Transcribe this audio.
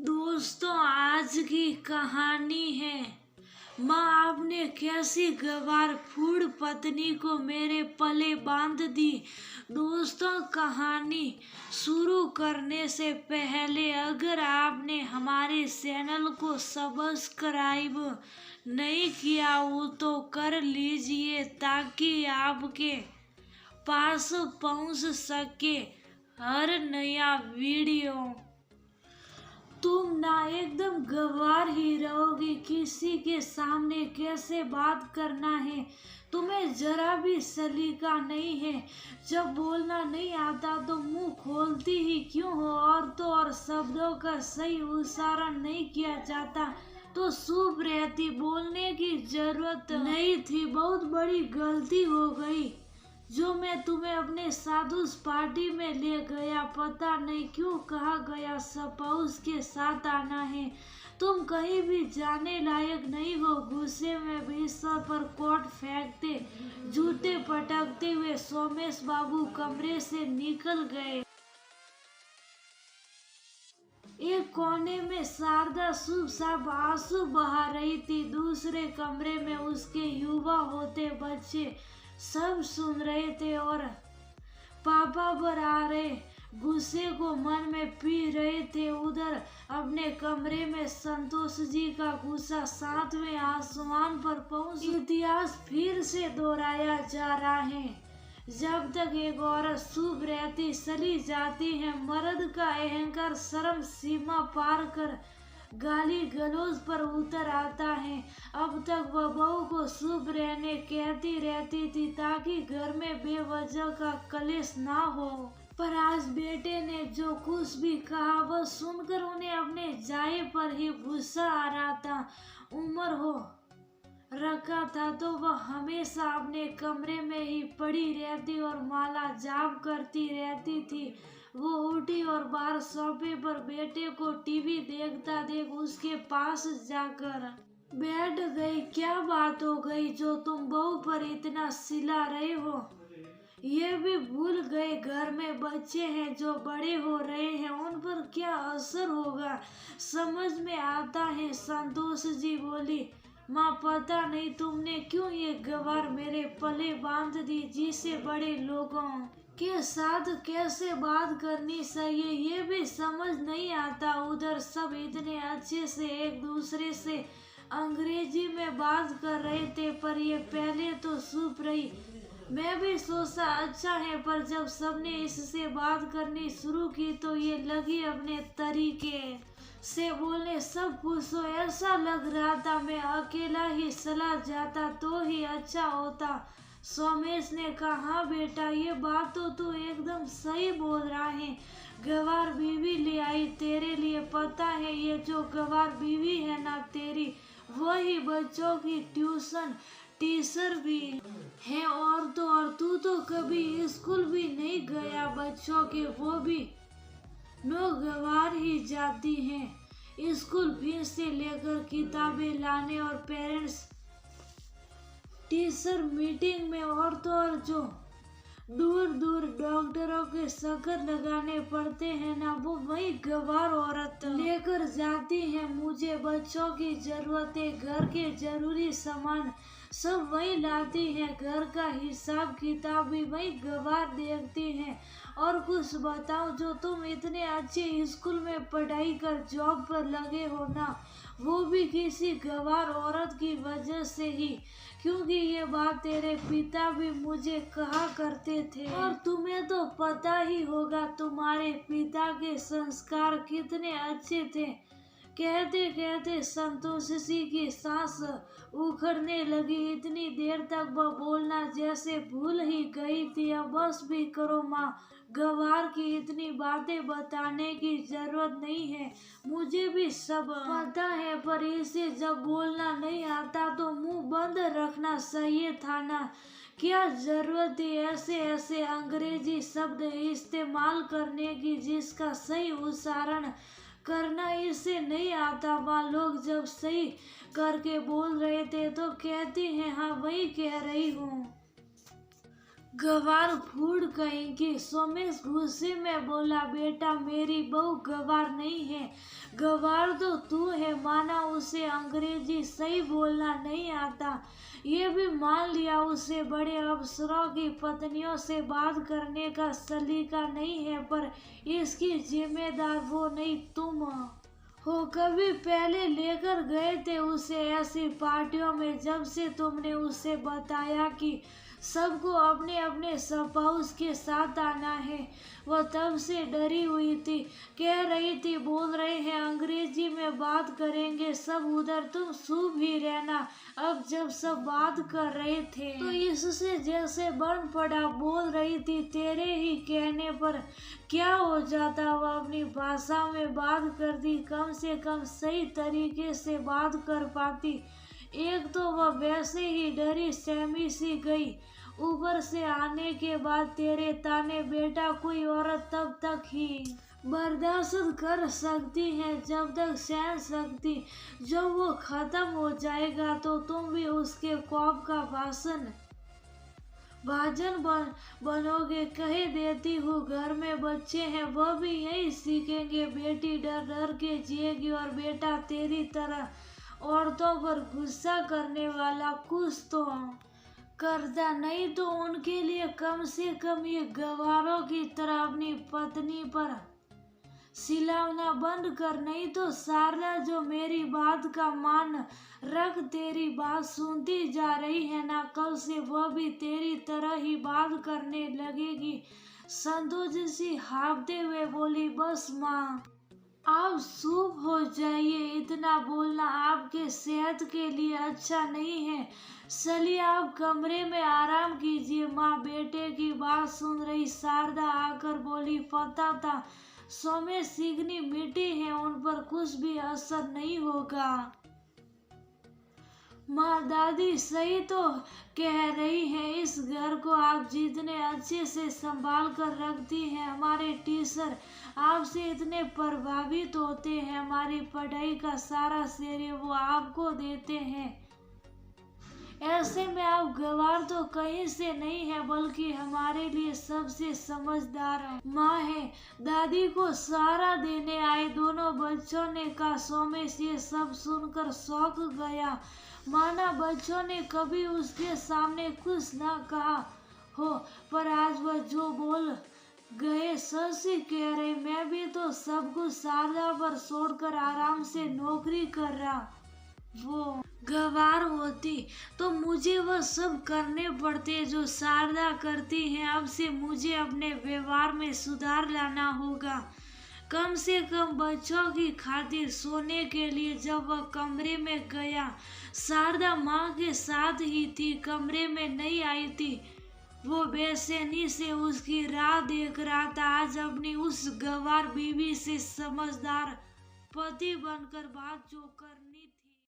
दोस्तों, आज की कहानी है माँ आपने कैसी गवार फूड पत्नी को मेरे पले बांध दी। दोस्तों, कहानी शुरू करने से पहले अगर आपने हमारे चैनल को सब्सक्राइब नहीं किया हो तो कर लीजिए ताकि आपके पास पहुंच सके हर नया वीडियो। तुम ना एकदम गंवार ही रहोगी। किसी के सामने कैसे बात करना है तुम्हें जरा भी सलीका नहीं है। जब बोलना नहीं आता तो मुंह खोलती ही क्यों हो। और तो और शब्दों का सही उच्चारण नहीं किया जाता तो चुप रहती। बोलने की जरूरत नहीं थी। बहुत बड़ी गलती हो गई जो मैं तुम्हें अपने साथ उस पार्टी में ले गया। पता नहीं क्यों कहा गया स्पाउस के साथ आना है। तुम कहीं भी जाने लायक नहीं हो। गुस्से में बिस्तर पर कोट फेंकते जूते पटकते हुए सोमेश बाबू कमरे से निकल गए। एक कोने में शारदा शुभ साफ आंसू बहा रही थी। दूसरे कमरे में उसके युवा होते बच्चे सब सुन रहे थे और पापा पर आ रहे गुस्से को मन में पी रहे थे। उधर अपने कमरे में संतोष जी का गुस्सा 7वें आसमान पर पहुंच। इतिहास फिर से दोहराया जा रहा है। जब तक एक औरत शुभ रहती चली जाती है, मर्द का अहंकार शर्म सीमा पार कर गाली गलौज पर उतर आता है। अब तक वह बहू को शुभ रहने कहती रहती थी ताकि घर में बेवजह का कलेश ना हो। पर आज बेटे ने जो कुछ भी कहा वह सुनकर उन्हें अपने जाए पर ही गुस्सा आ रहा था। उम्र हो रखा था तो वह हमेशा अपने कमरे में ही पड़ी रहती और माला जाप करती रहती थी। वो उठी और बाहर सोफे पर बेटे को टीवी देखता देख उसके पास जाकर बैठ गई। क्या बात हो गई जो तुम बहू पर इतना चिल्ला रहे हो? ये भी भूल गए घर में बच्चे हैं जो बड़े हो रहे हैं, उन पर क्या असर होगा समझ में आता है। संतोष जी बोली, माँ पता नहीं तुमने क्यों ये गवार मेरे पले बांध दी। जिसे बड़े लोगों के साथ कैसे बात करनी चाहिए ये भी समझ नहीं आता। उधर सब इतने अच्छे से एक दूसरे से अंग्रेजी में बात कर रहे थे पर ये पहले तो चुप रही। मैं भी सोचा अच्छा है, पर जब सबने इससे बात करनी शुरू की तो ये लगी अपने तरीके से बोलने। सब खुश हो ऐसा लग रहा था मैं अकेला ही चला जाता तो ही अच्छा होता। सोमेश ने कहा, हाँ बेटा ये बात तो तू एकदम सही बोल रहा है। गवार बीवी ले आई तेरे लिए। पता है ये जो गवार बीवी है ना तेरी, वही बच्चों की ट्यूशन टीचर भी है। और तो और तू तो कभी स्कूल भी नहीं गया बच्चों के, वो भी नो गवार ही जाती हैं स्कूल फीस से लेकर किताबें लाने और पेरेंट्स टीचर मीटिंग में। और तो और जो दूर दूर डॉक्टरों के चक्कर लगाने पड़ते हैं ना, वो वही गवार औरत लेकर जाती है। मुझे बच्चों की जरूरतें घर के जरूरी सामान सब वही लाती है। घर का हिसाब किताब भी वही गवार देखती है। और कुछ बताओ, जो तुम इतने अच्छे स्कूल में पढ़ाई कर जॉब पर लगे हो ना, वो भी किसी गवार औरत की वजह से ही। क्योंकि ये बात तेरे पिता भी मुझे कहा करते थे। और तुम्हें तो पता ही होगा तुम्हारे पिता के संस्कार कितने अच्छे थे। कहते कहते संतोष जी की सांस उखड़ने लगी। इतनी देर तक वह बोलना जैसे भूल ही गई थी। अब बस भी करो माँ, गवार की इतनी बातें बताने की जरूरत नहीं है। मुझे भी सब पता है, पर इसे जब बोलना नहीं आता तो मुंह बंद रखना चाहिए था ना। क्या जरूरत है ऐसे ऐसे अंग्रेजी शब्द इस्तेमाल करने की जिसका सही उच्चारण करना इसे नहीं आता। वहाँ लोग जब सही करके बोल रहे थे तो कहती हैं हाँ वही कह रही हूँ। गवार फूड कहेंगे। सोमेश गुस्से में बोला, बेटा मेरी बहू गवार नहीं है, गवार तो तू है। माना उसे अंग्रेजी सही बोलना नहीं आता, ये भी मान लिया उसे बड़े अफसरों की पत्नियों से बात करने का सलीका नहीं है, पर इसकी जिम्मेदार वो नहीं तुम हो। कभी पहले लेकर गए थे उसे ऐसी पार्टियों में, जब से तुमने उसे बताया कि सबको अपने अपने स्पाउस के साथ आना है, वह तब से डरी हुई थी। कह रही थी, बोल रहे हैं अंग्रेजी में बात करेंगे सब, उधर तुम चुप ही रहना। अब जब सब बात कर रहे थे तो इससे जैसे बन पड़ा, बोल रही थी तेरे ही कहने पर क्या हो जाता, वह अपनी भाषा में बात करती, कम से कम सही तरीके से बात कर पाती। एक तो वह वैसे ही डरी सहमी सी गई, ऊपर से आने के बाद तेरे ताने, बेटा कोई औरत तब तक ही बर्दाश्त कर सकती है जब तक सह सकती, जब वो खत्म हो जाएगा तो तुम भी उसके खौफ का भाजन बनोगे। कह देती हूँ घर में बच्चे हैं, वह भी यही सीखेंगे। बेटी डर डर के जिएगी और बेटा तेरी तरह औरतों पर गुस्सा करने वाला कुछ तो करता नहीं, तो उनके लिए कम से कम ये गवारों की तरह अपनी पत्नी पर सिलावना बंद कर। नहीं तो शारदा जो मेरी बात का मान रख तेरी बात सुनती जा रही है ना, कल से वह भी तेरी तरह ही बात करने लगेगी। संतोष सी हाँफते हुए बोली, बस माँ आप चुप हो जाइए, इतना बोलना आपके सेहत के लिए अच्छा नहीं है। चलिए आप कमरे में आराम कीजिए। माँ बेटे की बात सुन रही शारदा आकर बोली, पता था सोमेश सीखनी मीठी है, उन पर कुछ भी असर नहीं होगा। माँ दादी सही तो कह रही हैं, इस घर को आप जितने अच्छे से संभाल कर रखती हैं, हमारे टीचर आपसे इतने प्रभावित होते हैं, हमारी पढ़ाई का सारा श्रेय वो आपको देते हैं। ऐसे में आप गवार तो कहीं से नहीं है, बल्कि हमारे लिए सबसे समझदार माँ है। दादी को सहारा देने आए दोनों बच्चों ने कहा। सोमेश ये सब सुनकर चौंक गया, माना बच्चों ने कभी उसके सामने कुछ ना कहा हो, पर आज वह जो बोल गए सच ही कह रहे। मैं भी तो सब कुछ शारदा पर छोड़कर आराम से नौकरी कर रहा, वो गवार होती तो मुझे वह सब करने पड़ते जो शारदा करती है। अब से मुझे अपने व्यवहार में सुधार लाना होगा, कम से कम बच्चों की खातिर सोने के लिए। जब वह कमरे में गया, शारदा माँ के साथ ही थी, कमरे में नहीं आई थी। वो बेचैनी से उसकी राह देख रहा था। आज अपनी उस गवार बीवी से समझदार पति बनकर बात जो करनी